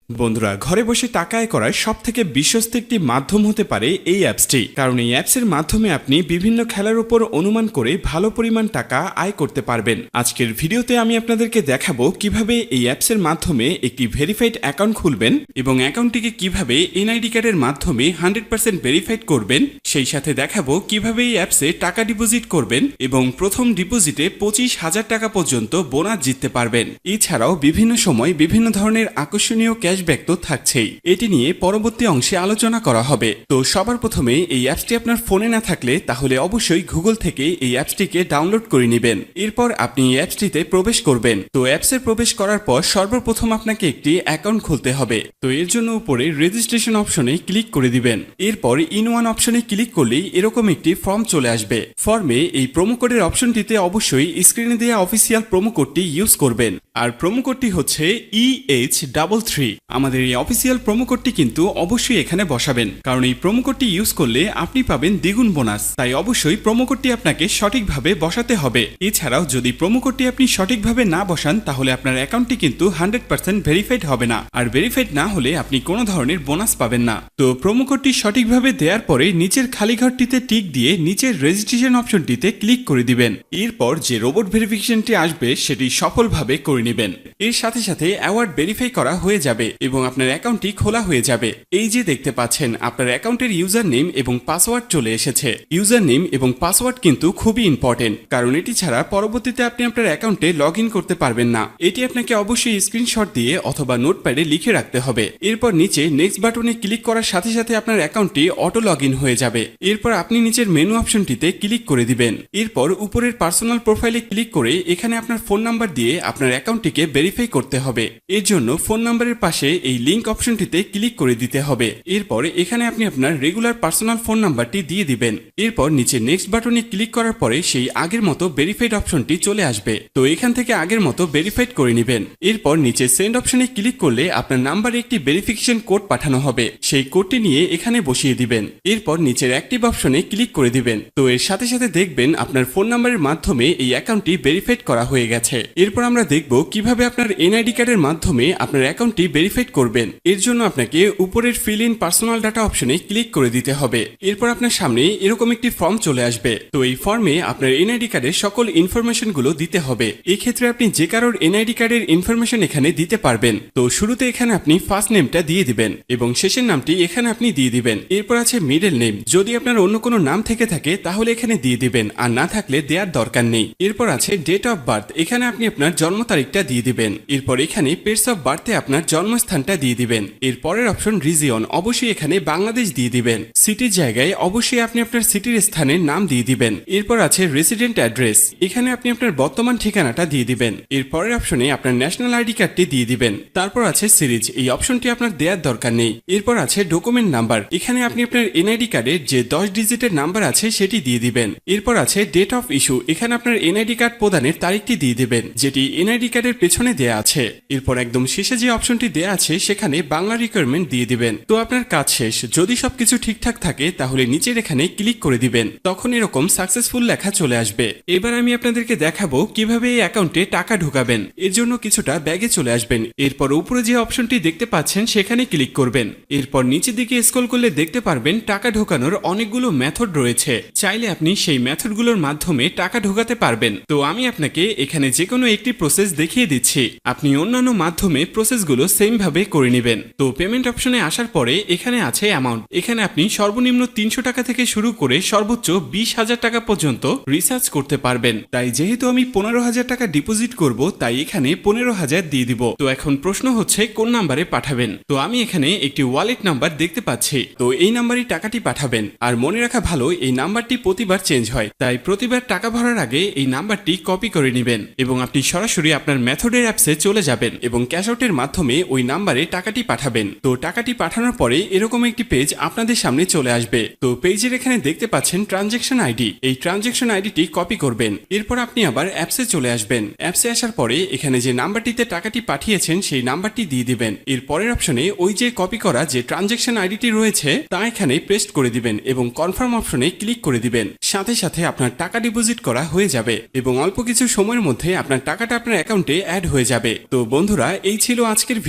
বন্ধুরা, ঘরে বসে টাকা আয় করার সবথেকে বিশ্বস্ত একটি মাধ্যম হতে পারে এই অ্যাপসটি। কারণ এই অ্যাপসের মাধ্যমে আপনি বিভিন্ন খেলার উপর অনুমান করে ভালো পরিমাণ টাকা আয় করতে পারবেন। আজকের ভিডিওতে আমি আপনাদেরকে দেখাবো কিভাবে এই অ্যাপসের মাধ্যমে একটি ভেরিফাইড অ্যাকাউন্ট খুলবেন এবং অ্যাকাউন্টটিকে কিভাবে এনআইডি কার্ডের মাধ্যমে 100% ভেরিফাইড করবেন। সেই সাথে দেখাবো কিভাবে এই অ্যাপসে টাকা ডিপোজিট করবেন এবং প্রথম ডিপোজিটে 25,000 টাকা পর্যন্ত বোনাস জিততে পারবেন। এছাড়াও বিভিন্ন সময় বিভিন্ন ধরনের আকর্ষণীয় ক্যাশব্যাক তো থাকছেই। এটি নিয়ে পরবর্তী অংশে আলোচনা করা হবে। তো সবার প্রথমে এই অ্যাপসটি আপনার ফোনে না থাকলে তাহলে অবশ্যই গুগল থেকে এই অ্যাপসটিকে ডাউনলোড করে নেবেন। এরপর আপনি এই অ্যাপসটিতে প্রবেশ করবেন। তো অ্যাপসে প্রবেশ করার পর সর্বপ্রথম আপনাকে একটি অ্যাকাউন্ট খুলতে হবে। তো এর জন্য উপরে রেজিস্ট্রেশন অপশনে ক্লিক করে দিবেন। এরপর ইন ওয়ান অপশনে ক্লিক করলেই এরকম একটি ফর্ম চলে আসবে। ফর্মে এই প্রোমো কোডের অপশনটিতে অবশ্যই স্ক্রিনে দেওয়া অফিসিয়াল প্রোমো কোডটি ইউজ করবেন। আর প্রোমো কোডটি হচ্ছে EH33। আমাদের এই অফিসিয়াল প্রোমো কোডটি কিন্তু অবশ্যই এখানে বসাবেন, কারণ এই প্রোমো কোডটি ইউজ করলে আপনি পাবেন দ্বিগুণ বোনাস। তাই অবশ্যই প্রোমো কোডটি আপনাকে সঠিকভাবে বসাতে হবে। এছাড়াও যদি প্রোমো কোডটি আপনি সঠিকভাবে না বসান তাহলে আপনার অ্যাকাউন্টটি কিন্তু 100% ভেরিফাইড হবে না, আর ভেরিফাইড না হলে আপনি কোনো ধরনের বোনাস পাবেন না। তো প্রোমো কোডটি সঠিকভাবে দেওয়ার পরে নিচের খালি ঘরটিতে টিক দিয়ে নিচের রেজিস্ট্রেশন অপশনটিতে ক্লিক করে দিবেন। এরপর যে রোবট ভেরিফিকেশনটি আসবে সেটি সফলভাবে করে নেবেন। এর সাথে সাথে অ্যাওয়ার্ড ভেরিফাই করা হয়ে যাবে এবং আপনার অ্যাকাউন্টটি খোলা হয়ে যাবে। এই যে দেখতে পাচ্ছেন আপনার অ্যাকাউন্টের ইউজার নেম এবং পাসওয়ার্ড চলে এসেছে। ইউজার নেম এবং পাসওয়ার্ড কিন্তু খুবই ইম্পর্টেন্ট, কারণ এটি ছাড়া পরবর্তীতে আপনি আপনার অ্যাকাউন্টে লগ ইন করতে পারবেন না। এটি আপনাকে অবশ্যই স্ক্রিনশট দিয়ে অথবা নোটপ্যাডে লিখে রাখতে হবে। এরপর নিচে নেক্সট বাটনে ক্লিক করার সাথে সাথে আপনার অ্যাকাউন্টটি অটো লগ ইন হয়ে যাবে। এরপর আপনি নিচের মেনু অপশনটিতে ক্লিক করে দিবেন। এরপর উপরের পার্সোনাল প্রোফাইলে ক্লিক করে এখানে আপনার ফোন নাম্বার দিয়ে আপনার অ্যাকাউন্টটিকে ভেরিফাই করতে হবে। এর জন্য ফোন নাম্বারের পাশে এই লিংক অপশনটিতে ক্লিক করে দিতে হবে। এরপর এখানে আপনি আপনার রেগুলার পার্সোনাল ফোন নাম্বারটি দিয়ে দিবেন। এরপর নিচে নেক্সট বাটনে ক্লিক করার পরে সেই আগের মতো ভেরিফাইড অপশনটি চলে আসবে। তো এখান থেকে আগের মতো ভেরিফাইড করে নেবেন। এরপর নিচে সেন্ড অপশনে ক্লিক করলে আপনার নাম্বারে একটি ভেরিফিকেশন কোড পাঠানো হবে। সেই কোডটি নিয়ে এখানে বসিয়ে দিবেন। এরপর নিচের অ্যাক্টিভ অপশনে ক্লিক করে দিবেন। তো এর সাথে সাথে দেখবেন আপনার ফোন নাম্বারের মাধ্যমে এই অ্যাকাউন্টটি ভেরিফাইড করা হয়ে গেছে। এরপর আমরা দেখব কিভাবে আপনার এনআইডি কার্ডের মাধ্যমে আপনার অ্যাকাউন্টটি ভেরিফাইড করবেন। এর জন্য আপনাকে উপরের ফিল ইন পার্সোনাল ডাটা অপশনে ক্লিক করে দিতে হবে। এরপর আপনার সামনে এরকম একটি ফর্ম চলে আসবে। তো এই ফর্মে আপনার এনআইডি কার্ডের সকল ইনফরমেশন গুলো দিতে হবে। এই ক্ষেত্রে আপনি যে কারোর এনআইডি কার্ডের ইনফরমেশন এখানে দিতে পারবেন। তো শুরুতে এখানে আপনি ফার্স্ট নেমটা দিয়ে দিবেন এবং শেষের নামটি এখানে আপনি দিয়ে দিবেন। এরপর আছে মিডল নেম, যদি আপনার অন্য কোনো নাম থেকে থাকে তাহলে এখানে দিয়ে দিবেন, আর না থাকলে দেওয়ার দরকার নেই। এরপর আছে ডেট অফ বার্থ, এখানে আপনি আপনার জন্ম তারিখটা দিয়ে দিবেন। এরপর এখানে প্লেস অফ বার্থে আপনার জন্মস্থানটা দিয়ে দিবেন। এর পরের অপশন রিজিয়ন, অবশ্যই এখানে বাংলাদেশ দিয়ে দিবেন। সিটির জায়গায় অবশ্যই আপনি আপনার সিটির স্থানের নাম দিয়ে দিবেন। এরপর আছে রেসিডেন্ট অ্যাড্রেস, এখানে আপনি আপনার বর্তমান ঠিকানাটা দিয়ে দিবেন। এর পরের অপশনে আপনার ন্যাশনাল আইডি কার্ডটি দিয়ে দিবেন। তারপর আছে সিরিজ, এই অপশনটি আপনার দেওয়ার দরকার নেই। এরপর আছে ডকুমেন্ট নাম্বার, এখানে আপনি আপনার এনআইডি কার্ডের যে 10 ডিজিটের নাম্বার আছে সেটি দিয়ে দিবেন। এরপর আছে ডেট অফ ইস্যু, এখানে আপনার এনআইডি কার্ড প্রদানের তারিখটি দিয়ে দিবেন, যেটি এনআইডি কার্ডের পেছনে দেয়া আছে। এরপর একদম শেষে যে অপশনটি দেয়া আছে সেখানে বাংলা রিকোয়ারমেন্ট দিয়ে দিবেন। তো আপনার কাজ শেষ। যদি সবকিছু ঠিকঠাক থাকে তাহলে নিচের এখানে ক্লিক করে দিবেন, তখন এরকম সাকসেসফুল লেখা চলে আসবে। এবার আমি আপনাদেরকে দেখাবো কিভাবে এই অ্যাকাউন্টে টাকা ঢোকাবেন। এর জন্য কিছুটা ব্যাগে চলে আসবেন। এরপর উপরে যে অপশনটি দেখতে পাচ্ছেন সেখানে ক্লিক করবেন। এরপর নিচের দিকে স্ক্রল করলে দেখতে পারবেন টাকা ঢোকানোর অনেকগুলো মেথড রয়েছে। চাইলে আপনি সেই মেথডগুলোর মাধ্যমে টাকা ঢোকাতে পারবেন। তো আমি আপনাকে এখানে যে কোনো একটি প্রসেস দেখিয়ে দিচ্ছি, আপনি অন্যান্য মাধ্যমে প্রসেসগুলো সেম ভাবে করে নেবেন। তো পেমেন্ট অপশনে আসার পরে এখানে আছে অ্যামাউন্ট, এখানে আপনি সর্বনিম্ন 300 টাকা থেকে শুরু করে সর্বোচ্চ 20,000 টাকা পর্যন্ত রিচার্জ করতে পারবেন। তাই যেহেতু আমি 15,000 টাকা ডিপোজিট করব তাই এখানে 15,000 দিয়ে দিব। তো এখন প্রশ্ন হচ্ছে কোন নাম্বারে পাঠাবেন। তো আমি এখানে একটি ওয়ালেট নাম্বার দেখতে পাচ্ছি, তো এই নাম্বারই টাকাটি পাঠাবেন। আর মনে রাখা ভালো, এই নাম্বারটি প্রতিবার চেঞ্জ হয়, তাই প্রতিবার টাকা ভরার আগে এই নাম্বারটি কপি করে নেবেন এবং আপনি সরাসরি আপনার মেথডের অ্যাপসে চলে যাবেন এবং ক্যাশ আউটের মাধ্যমে ওই নাম্বারে টাকাটি পাঠাবেন। তো টাকাটি পাঠানোর পরে এরকম একটি পেজ আপনাদের সামনে চলে আসবে। তো পেজের এখানে দেখতে পাচ্ছেন ট্রানজ্যাকশন আইডি, এই ট্রানজ্যাকশন আইডিটি কপি করবেন। এরপর আপনি আবার অ্যাপসে চলে আসবেন। অ্যাপসে আসার পরে এখানে যে নাম্বারটিতে টাকাটি পাঠিয়েছেন সেই নাম্বারটি দিয়ে দিবেন। এর পরের অপশনে ওই যে কপি করা যে ট্রানজ্যাকশন আইডিটি রয়েছে তা এখানে পেস্ট করে দিবেন। দিবেন এবং কনফার্ম অপশনে ক্লিক করে দিবেন। সাথে সাথে আপনার টাকা ডিপোজিট করা হয়ে যাবে এবং অল্প কিছু সময়ের মধ্যে আপনার টাকাটা আপনার অ্যাকাউন্টে অ্যাড হয়ে যাবে। তো বন্ধুরা, এই ছিল আজকের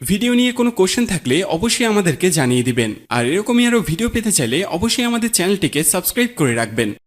ভিডিও নিয়ে কোনো কোশ্চেন থাকলে অবশ্যই আমাদেরকে জানিয়ে দিবেন। আর এরকমই আরো ভিডিও পেতে চাইলে অবশ্যই আমাদের চ্যানেলটিকে সাবস্ক্রাইব করে রাখবেন।